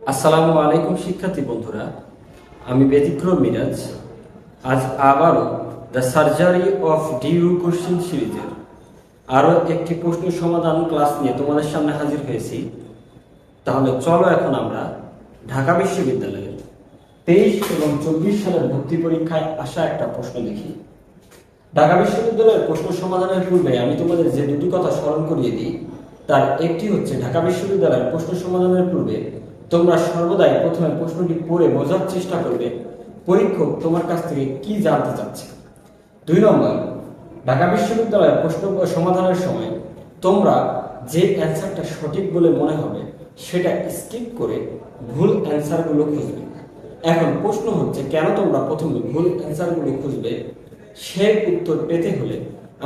আসসালামু আলাইকুম শিক্ষার্থী বন্ধুরা, আমি ব্যতিক্রম মিরাজ। আজ আবারও the surgery of due question সিরিজের আরও একটি প্রশ্ন সমাধান ক্লাস নিয়ে তোমাদের সামনে হাজির হয়েছি। তাহলে চলো এখন আমরা ঢাকা বিশ্ববিদ্যালয়ের 23 এবং 24 সালের ভর্তি পরীক্ষায় আসা একটা প্রশ্ন দেখি। ঢাকা বিশ্ববিদ্যালয়ের প্রশ্ন সমাধানের পূর্বে আমি তোমাদের যে দুটি কথা স্মরণ করিয়ে দিই, তার একটি হচ্ছে ঢাকা বিশ্ববিদ্যালয়ের প্রশ্ন সমাধানের পূর্বে তোমরা সর্বদাই প্রথমে প্রশ্নটি পড়ে বোঝার চেষ্টা করবে পরীক্ষক তোমার কাছ থেকে কি জানতে চাচ্ছে। 2 নম্বর, ঢাকা বিশ্ববিদ্যালয়ের প্রশ্ন সমাধানের সময় তোমরা যে অ্যান্সারটা সঠিক বলে মনে হবে সেটা স্কিপ করে ভুল অ্যান্সারগুলো খুঁজবে। এখন প্রশ্ন হচ্ছে, কেন তোমরা প্রথমে ভুল অ্যান্সারগুলো খুঁজবে? সেই উত্তর পেতে হলে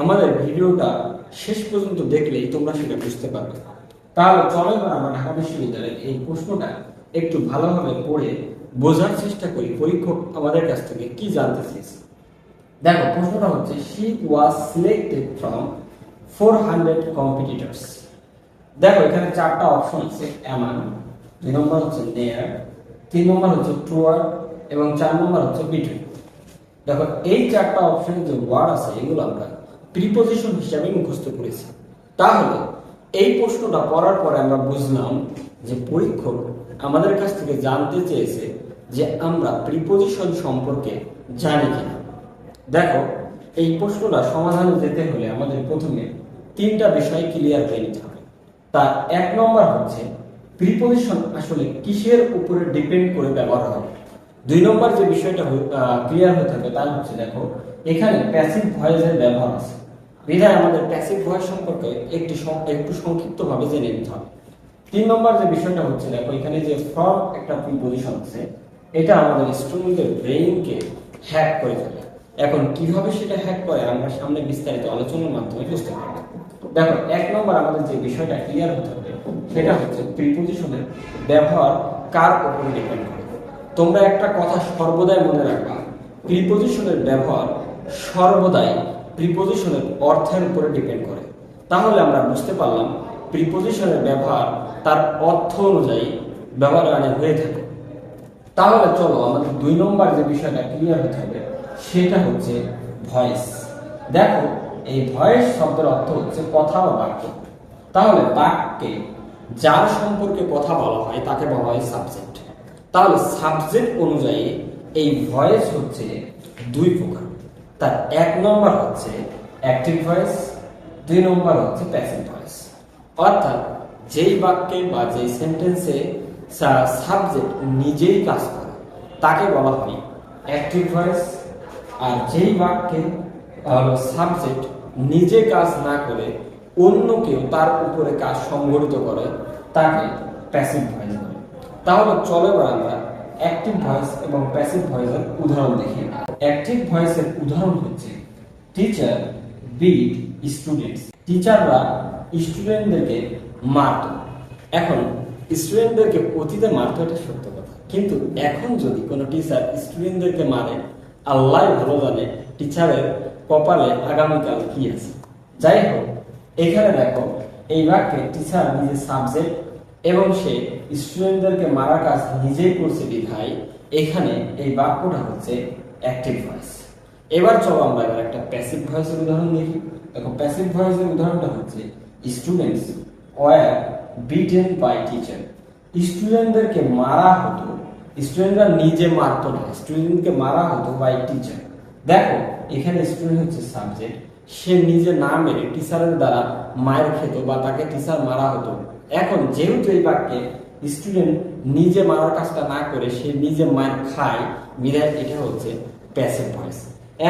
আমাদের ভিডিওটা শেষ পর্যন্ত দেখলেই তোমরা সেটা বুঝতে পারবে। তাহলে চলো এবার আমরা ঢাকা বিশ্ববিদ্যালয়ের এই প্রশ্নটা একটু ভালোভাবে পড়ে বোঝার চেষ্টা করি পরীক্ষক আমাদের কাছ থেকে কি জানতে চেয়েছে। দেখো, প্রশ্নটা হচ্ছে she was selected from 400 competitors. দেখো, এখানে 4টা অপশন আছে, অ্যামান, 2 নম্বর হচ্ছে নেয়ার, 3 নম্বর হচ্ছে টুয়ার্ড এবং 4 নম্বর হচ্ছে বিটুইন। দেখো, এই 4টা অপশনে যে ওয়ার্ড আছে এগুলো আমরা প্রিপজিশন হিসাবে মুখস্থ করেছি। তাহলে এই প্রশ্নটা পড়ার পরে আমরা বুঝলাম যে পরীক্ষক আমাদের কাছ থেকে জানতে চেয়েছে যে আমরা প্রিপজিশন সম্পর্কে জানি কিনা। দেখো, এই প্রশ্নটা সমাধানে যেতে হলে আমাদের প্রথমে 3টা বিষয় ক্লিয়ার হয়ে নিতে হবে। তার 1 নম্বর হচ্ছে প্রিপজিশন আসলে কিসের উপরে ডিপেন্ড করে ব্যবহার হয়। 2 নম্বর যে বিষয়টা ক্লিয়ার হতে হবে তা হচ্ছে, দেখো এখানে প্যাসিভ ভয়েসের ব্যবহার আছে, বিধায় আমাদের প্যাসিভ ভয়েস সম্পর্কে একটু সংক্ষিপ্তভাবে জেনে নিতে হবে। 3 নম্বর যে বিষয়টা হচ্ছে, দেখো এখানে যে ফ্রম একটা প্রিপজিশন আছে, এটা আমাদের স্টুডেন্টের ব্রেইনকে হ্যাক করে ফেলে। এখন কিভাবে সেটা হ্যাক করে আমরা সামনে বিস্তারিত আলোচনার মাধ্যমে বুঝতে পারব। দেখো, 1 নম্বর আমাদের যে বিষয়টা ক্লিয়ার হতে হবে সেটা হচ্ছে প্রিপজিশনের ব্যবহার কার উপরে ডিপেন্ড করে। তোমরা একটা কথা সর্বদাই মনে রাখবা, প্রিপজিশনের ব্যবহার সর্বদাই প্রিপজিশনের অর্থের উপরে ডিপেন্ড করে। তাহলে আমরা বুঝতে পারলাম প্রিপজিশনের ব্যবহার তার অর্থ অনুযায়ী ব্যবহার হয়ে থাকে। তাহলে চলো আমাদের 2 নম্বর যে বিষয়টা ক্লিয়ার হতে হবে সেটা হচ্ছে ভয়েস। দেখো, এই ভয়েস শব্দের অর্থ হচ্ছে কথা বা বাক্য। তাহলে বাক্যে যার সম্পর্কে কথা বলা হয় তাকে বলা হয় সাবজেক্ট। তাহলে সাবজেক্ট অনুযায়ী এই ভয়েস হচ্ছে 2 প্রকার। তার 1 নম্বর হচ্ছে অ্যাক্টিভ ভয়েস, 2 নম্বর হচ্ছে প্যাসিভ ভয়েস। অর্থাৎ যেই বাক্যে বা যেই সেন্টেন্সে সাবজেক্ট নিজেই কাজ করে তাকে বলা হয় অ্যাক্টিভ ভয়েস, আর যেই বাক্যে সাবজেক্ট নিজে কাজ না করে অন্য কেউ তার উপরে কাজ সংঘটিত করে তাকে প্যাসিভ ভয়েস বলে। তাহলে চলো এবার আমরা অ্যাক্টিভ ভয়েস এবং প্যাসিভ ভয়েসের উদাহরণ দেখি। অ্যাক্টিভ ভয়েসের উদাহরণ হচ্ছে টিচার বিট স্টুডেন্টস। টিচাররা স্টুডেন্টদেরকে মারত। এখন স্টুডেন্টদেরকে অতীতে মারত, এটা সত্য কথা, কিন্তু এখন যদি কোনো টিচার স্টুডেন্টদেরকে মারে, আল্লাহ ভালো জানে টিচারের কপালে আগামীকাল কি আছে। যাই হোক, এখানে দেখো এই বাক্যে টিচার নিজে সাবজেক্ট এবং সে স্টুডেন্টদেরকে মারার কাজ নিজেই করছে বিধায় এখানে এই বাক্যটা হচ্ছে অ্যাক্টিভ ভয়েস। এবার চলো আমরা এবার একটা প্যাসিভ ভয়েসের উদাহরণ দেখি। দেখো, প্যাসিভ ভয়েসের উদাহরণটা হচ্ছে students were beaten by teacher. স্টুডেন্টদেরকে মারা হতো, স্টুডেন্টরা নিজে মারতো না, স্টুডেন্টকে মারা হতো বাই টিচার। দেখো, এখানে স্টুডেন্ট হচ্ছে সাবজেক্ট, সে নিজে না মেরে টিচারের দ্বারা মায়ের খেত বা তাকে টিচার মারা হতো। এখন যেহেতু এই বাক্যে স্টুডেন্ট নিজে মারার কাজটা না করে সে নিজে মার খায়, বিধায় এটা হচ্ছে প্যাসিভ ভয়েস।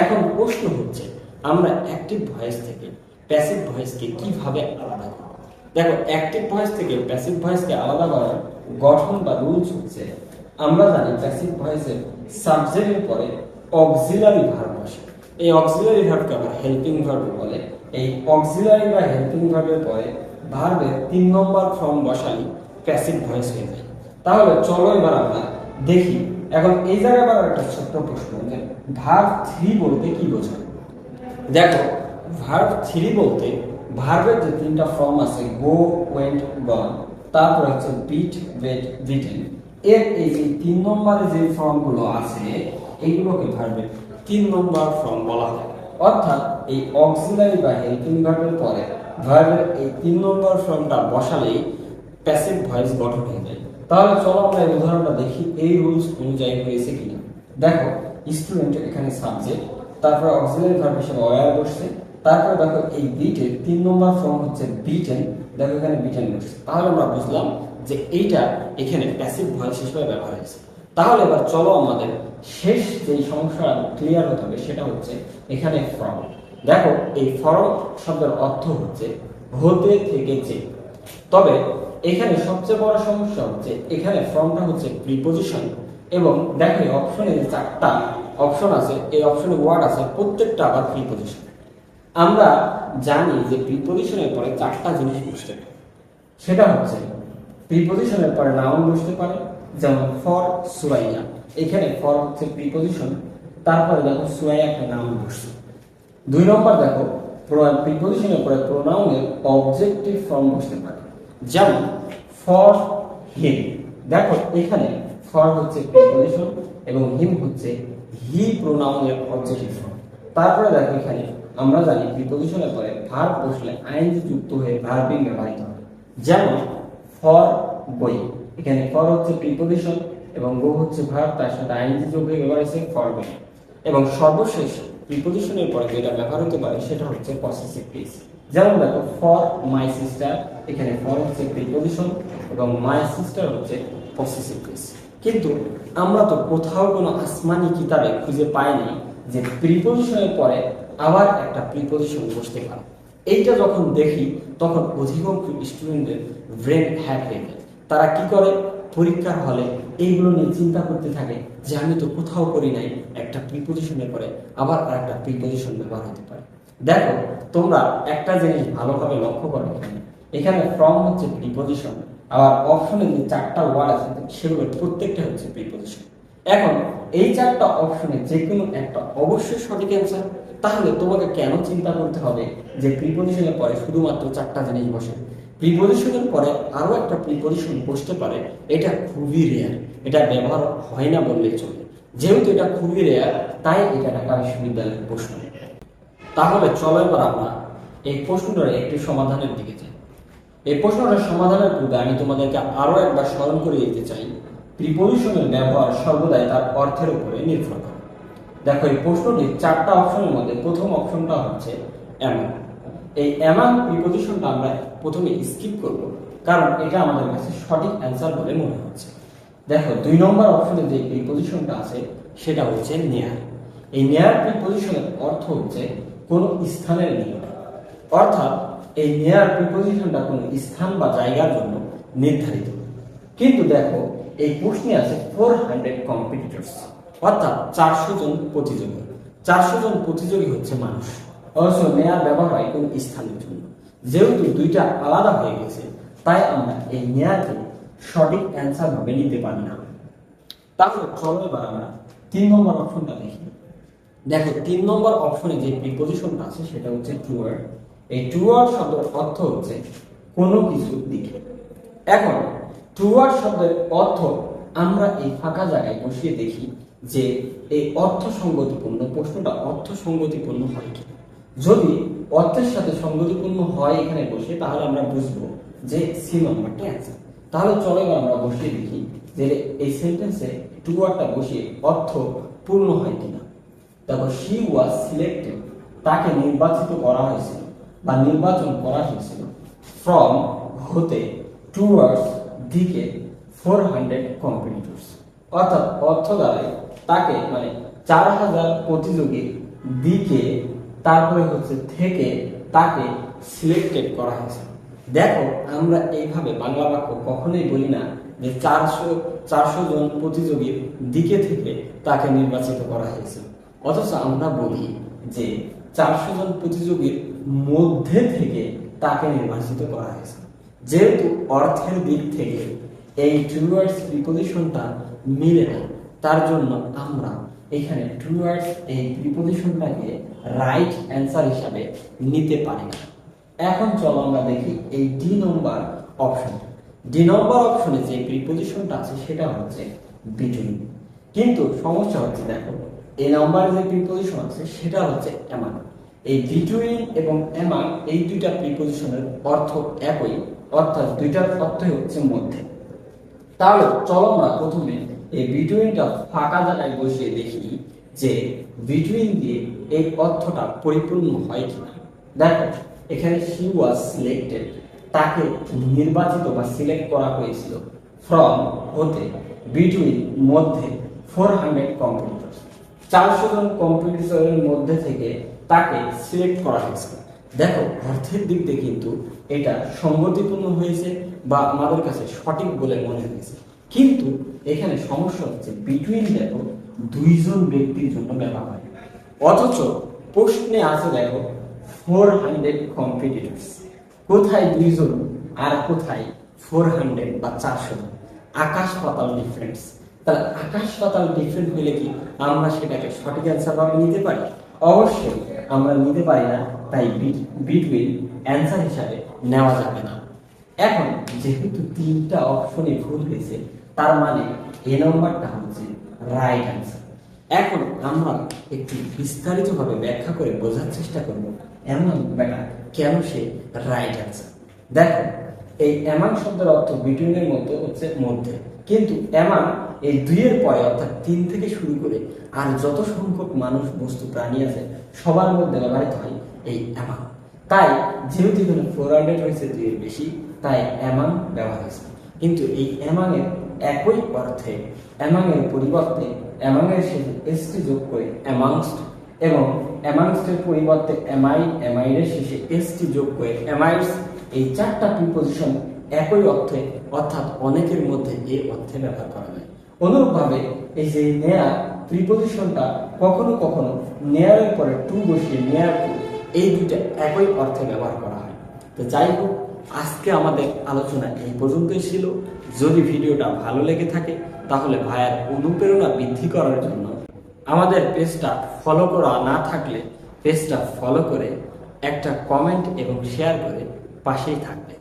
এখন প্রশ্ন হচ্ছে আমরা অ্যাক্টিভ ভয়েস থেকে প্যাসিভ ভয়েসকে কিভাবে আলাদা করব। দেখো, অ্যাক্টিভ ভয়েস থেকে প্যাসিভ ভয়েসকে আলাদা করার গঠন বা রুলস হচ্ছে, আমরা জানি প্যাসিভ ভয়েসের সাবজেক্টের পরে অক্সিলারি ভার্ব বসে। এই অক্সিলারি ভার্বকে আবার হেল্পিং ভার্ব বলে। এই অক্সিলারি বা হেল্পিং ভার্বের পরে ভার্বের 3 নম্বর ফর্ম বসালি প্যাসিভ ভয়েস হয়ে যায়। তাহলে চলো এবার আমরা দেখি। এখন এই জায়গায় আবার একটা ছোট্ট প্রশ্ন, যে ভার্ব 3 বলতে কি বোঝায়। দেখো, ভার্ব 3 বলতে ভার্বের যে 3টা ফর্ম আছে, গো, ওয়েন্ট, গন, তারপর হচ্ছে বিট, ওয়েট, বিটেন, এর এই যে 3 নম্বরে যে ফর্মগুলো আছে এইগুলোকে ভার্বের 3 নম্বর ফর্ম বলা হয়। অর্থাৎ এই অক্সিলারি বা হেল্পিং ভার্বের পরে ভার্বের এই 3 নম্বর ফর্মটা বসালেই প্যাসিভ ভয়েস গঠন হয়ে যায়। তাহলে চলো আমরা এই উদাহরণটা দেখি এই রুলস অনুযায়ী হয়েছে কিনা। দেখো স্টুডেন্ট এখানে সাবজেক্ট, তারপর অক্সিলারি ভার্ব হিসেবে ওয়্যার বসছে, তারপর দেখো এই বিটের 3 নম্বর ফর্ম হচ্ছে বিটেন, দেখো এখানে বিটেন বসছে। তাহলে আমরা বুঝলাম যে এইটা এখানে প্যাসিভ ভয়েস হিসেবে ব্যবহার হয়েছে। তাহলে এবার চলো আমাদের শেষ যে সমস্যাটা ক্লিয়ার হতে হবে সেটা হচ্ছে এখানে ফ্রম। দেখো এই ফ্রম শব্দের অর্থ হচ্ছে হতে থেকেছে, তবে এখানে সবচেয়ে বড় সমস্যা হচ্ছে এখানে ফ্রমটা হচ্ছে প্রিপজিশন এবং দেখো অপশনে যে 4টা অপশন আছে এই অপশনে ওয়ার্ড আছে প্রত্যেকটা আবার প্রিপজিশন। আমরা জানি যে প্রিপজিশনের পরে 4টা জিনিস বসতে পারে, সেটা হচ্ছে প্রিপজিশনের পরে নাউন বসতে পারে, যেমন ফর সুরাইয়া, এখানে ফর হচ্ছে প্রিপজিশন, তারপরে দেখো সুরাইয়া একটা নাউন বসছে। 2 নম্বর দেখো প্রিপজিশনের পরে প্রোনাউনের অবজেক্টিভ ফর্ম বসতে পারে, যেমন ফর হিম, দেখো এখানে ফর হচ্ছে প্রিপজিশন এবং হিম হচ্ছে হি প্রোনাউনের অবজেক্টিভ ফর্ম। তারপরে দেখো এখানে আমরা জানি প্রিপজিশনের পরে ভার্ব বসলে আইএনজি যুক্ত হয়ে ভার্বিং ব্যবহৃত হয়, যেমন ফর বই, এখানে ফর হচ্ছে প্রিপজিশন এবং গো হচ্ছে ভার্ব, তার সাথে আইএনজি যোগ হয়ে ব্যবহার হয়েছে ফর বই। এবং সর্বশেষ প্রিপজিশনের পরে যেটা ব্যবহার হতে পারে সেটা হচ্ছে পসেসিভ কেস, যেমন দেখো ফর মাই সিস্টার, এখানে ফর হচ্ছে প্রিপজিশন এবং মাই সিস্টার হচ্ছে পসেসিভ কেস। কিন্তু আমরা তো কোথাও কোনো আসমানি কিতাবে খুঁজে পাইনি যে প্রিপজিশনের পরে আবার একটা প্রিপজিশন বসতে পারে। এইটা যখন দেখি তখন অধিকাংশ স্টুডেন্টদের ব্রেন হ্যাক হয়ে যায়। তারা কি করে, পরীক্ষার হলে এইগুলো নিয়ে চিন্তা করতে থাকে যে আমি তো কোথাও করি নাই, একটা প্রিপজিশনের পরে আবার আর একটা প্রিপজিশন ব্যবহার হতে পারে। দেখো তোমরা একটা জিনিস ভালোভাবে লক্ষ্য করো, এখানে ফ্রম হচ্ছে প্রিপজিশন, আবার অপশনে যে 4টা ওয়ার্ড আছে সেগুলোর প্রত্যেকটা হচ্ছে প্রিপজিশন। এখন এই 4টা অপশনে যে কোনো একটা অবশ্যই সঠিক অ্যান্সার। তাহলে তোমাকে কেন চিন্তা করতে হবে যে প্রিপজিশনের পরে শুধুমাত্র 4টা জিনিস বসে? প্রিপজিশনের পরে আরো একটা প্রিপজিশন বসতে পারে, এটা খুবই রেয়ার, এটা ব্যবহার হয় না বললেই চলে। যেহেতু এটা খুবই রেয়ার তাই এটা ঢাকা বিশ্ববিদ্যালয়ের প্রশ্ন। তাহলে চলো এবার আমরা এই প্রশ্নটার একটি সমাধানের দিকে যাই। এই প্রশ্নটার সমাধানের পূর্বে আমি তোমাদেরকে আরো একবার স্মরণ করে দিতে চাই, প্রিপজিশনের ব্যবহার সর্বদাই তার অর্থের উপরে নির্ভর করে। দেখো এই প্রশ্নটির 4টা অপশনের মধ্যে প্রথম অপশনটা হচ্ছে এমন। এই এমন প্রিপজিশনটা আমরা প্রথমে স্কিপ করব, কারণ এটা আমাদের কাছে সঠিক অ্যান্সার বলে মনে হচ্ছে। দেখো 2 নম্বর অপশনে যে প্রিপজিশনটা আছে সেটা হচ্ছে নিয়ার। এই নিয়ার প্রিপজিশনের অর্থ হচ্ছে কোন স্থানের নিকট, অর্থাৎ এই নিয়ার প্রিপজিশনটা কোন স্থান বা জায়গার জন্য নির্ধারিত। কিন্তু দেখো এই প্রশ্নে আছে 400 কম্পিটিটরস, অর্থাৎ 400 জন প্রতিযোগী। 400 জন প্রতিযোগী হচ্ছে মানুষ, অবশ্য নেয়ার ব্যবহার হয় কোন স্থানের জন্য। যেহেতু দুইটা আলাদা হয়ে গেছে তাই আমরা এই নেয়ারকে সঠিক অ্যান্সার ভাবে নিতে পারি না। তাহলে চলো এবার আমরা 3 নম্বর অপশনটা দেখি। দেখো 3 নম্বর অপশনে যে প্রিপজিশনটা আছে সেটা হচ্ছে টুয়ার্ড। এই টুয়ার্ড শব্দের অর্থ হচ্ছে কোনো কিছুর দিকে। এখন টুয়ার্ড শব্দের অর্থ আমরা এই ফাঁকা জায়গায় বসিয়ে দেখি যে এই অর্থ সঙ্গতিপূর্ণ, প্রশ্নটা অর্থ সঙ্গতিপূর্ণ হয় কি। যদি অর্থের সাথে সঙ্গতিপূর্ণ হয় এখানে বসে, তাহলে আমরা বুঝবো যে সি নম্বরটা অ্যান্সার। তাহলে চলো আমরা বসিয়ে দেখি যে এই সেন্টেন্সে টুয়ার্ডটা বসিয়ে অর্থ পূর্ণ হয় কিনা। দেখো শি ওয়াজ সিলেক্টেড, তাকে নির্বাচিত করা হয়েছিল বা নির্বাচন করা হয়েছিল, ফ্রম হতে, টুয়ার্ডস দিকে, 400 কম্পিটিটরস, অর্থাৎ অর্থ দ্বারাই তাকে মানে 4000 প্রতিযোগীর দিকে, তারপরে হচ্ছে থেকে তাকে সিলেক্টেড করা হয়েছে। দেখো আমরা এইভাবে বাংলা বাক্য কখনোই বলি না যে 400 জন প্রতিযোগীর দিকে থেকে তাকে নির্বাচিত করা হয়েছে, অথচ আমরা বলি যে 400 জন প্রতিযোগীর মধ্যে থেকে তাকে নির্বাচিত করা হয়েছে। যেহেতু অর্থের দিক থেকে এই টুয়ার্ডস প্রিপজিশনটা মিলে না, তার জন্য আমরা এখানে টুয়ার্ডস এই প্রিপজিশনটাকে রাইট অ্যান্সার হিসাবে নিতে পারি না। এখন চলো আমরা দেখি এই ডি নম্বর অপশন। ডি নম্বর অপশনে যে প্রিপজিশনটা আছে সেটা হচ্ছে বিটুইন। কিন্তু সমস্যা হচ্ছে দেখো, এ নম্বরে যে প্রিপজিশন আছে সেটা হচ্ছে অ্যামাং। এই বিটুইন এবং অ্যামাং এই দুইটা প্রিপজিশনের অর্থ একই, অর্থাৎ দুইটার অর্থই হচ্ছে মধ্যে। তাহলে চলো আমরা প্রথমে এই বিটুইনটা ফাঁকা জায়গায় বসিয়ে দেখি যে বিটুইন দিয়ে এই অর্থটা পরিপূর্ণ হয় কিনা। দেখো এখানে হি ওয়াজ সিলেক্টেড, তাকে নির্বাচিত বা সিলেক্ট করা হয়েছিল ফ্রম হতে, বিটুইন মধ্যে 400 কম্পিটিটরস, 400 জন কম্পিটিটরের মধ্যে থেকে তাকে সিলেক্ট করা হয়েছিল। দেখো অর্থের দিক দিয়ে কিন্তু এটা সঙ্গতিপূর্ণ হয়েছে বা আমাদের কাছে সঠিক বলে মনে হয়েছে, কিন্তু এখানে সমস্যা হচ্ছে বিটুইন দেখো দুইজন ব্যক্তির জন্য ব্যবহার হয়, অথচ প্রশ্নে আছে দেখো 400 কম্পিটিটরস। কোথায় দুইজন আর কোথায় 400 বা 400? আকাশ পাতাল ডিফারেন্স। তাহলে আকাশ পাতাল ডিফারেন্ট হলে কি আমরা সেটাকে সঠিক অ্যান্সার ভাবে নিতে পারি? অবশ্যই আমরা নিতে পারি না, তাই বিটুইন অ্যান্সার হিসাবে নেওয়া যাবে না। এখন যেহেতু তিনটা অপশনই ভুল হয়েছে, তার মানে এ নম্বরটা হচ্ছে রাইট অ্যান্সার। এখন আমরা একটু বিস্তারিতভাবে ব্যাখ্যা করে বোঝার চেষ্টা করব এমন ব্যাপার কেন সে রাইট অ্যান্সার। দেখো এই অ্যামাং শব্দের অর্থ বিটুইনের মতো হচ্ছে মধ্যে, কিন্তু অ্যামাং এই দুইয়ের পরে অর্থাৎ 3 থেকে শুরু করে আর যত সংখ্যক মানুষ বস্তু প্রাণী আছে সবার মধ্যে ব্যবহৃত হয় এই অ্যামাং। তাই যেহেতু এখানে 400 হয়েছে 2 এর বেশি, তাই অ্যামাং ব্যবহার হয়েছে। কিন্তু এই অ্যামাং এর একই অর্থে অ্যামাং এর পরিবর্তে অ্যামাং এর শেষে এসটি যোগ করে অ্যামাংস্ট, এবং অ্যামাংস্ট এর পরিবর্তে অ্যামাইড এর শেষে এসটি যোগ করে অ্যামাইডস, এই চারটা প্রিপজিশন একই অর্থে অর্থাৎ অনেকের মধ্যে এই অর্থে ব্যবহার করা হয়। অনুরূপভাবে এই যে নেয়ার প্রিপজিশনটা কখনো কখনো নেয়ারের পরে টু বসিয়ে নেয়ার টু, এই দুইটা একই অর্থে ব্যবহার করা হয়। তো যাই হোক, আজকে আমাদের আলোচনা এই পর্যন্তই ছিল। যদি ভিডিওটা ভালো লেগে থাকে তাহলে ভাইয়ার অনুপ্রেরণা বৃদ্ধি করার জন্য আমাদের পেজটা ফলো করা না থাকলে পেজটা ফলো করে একটা কমেন্ট এবং শেয়ার করে পাশেই থাকবে।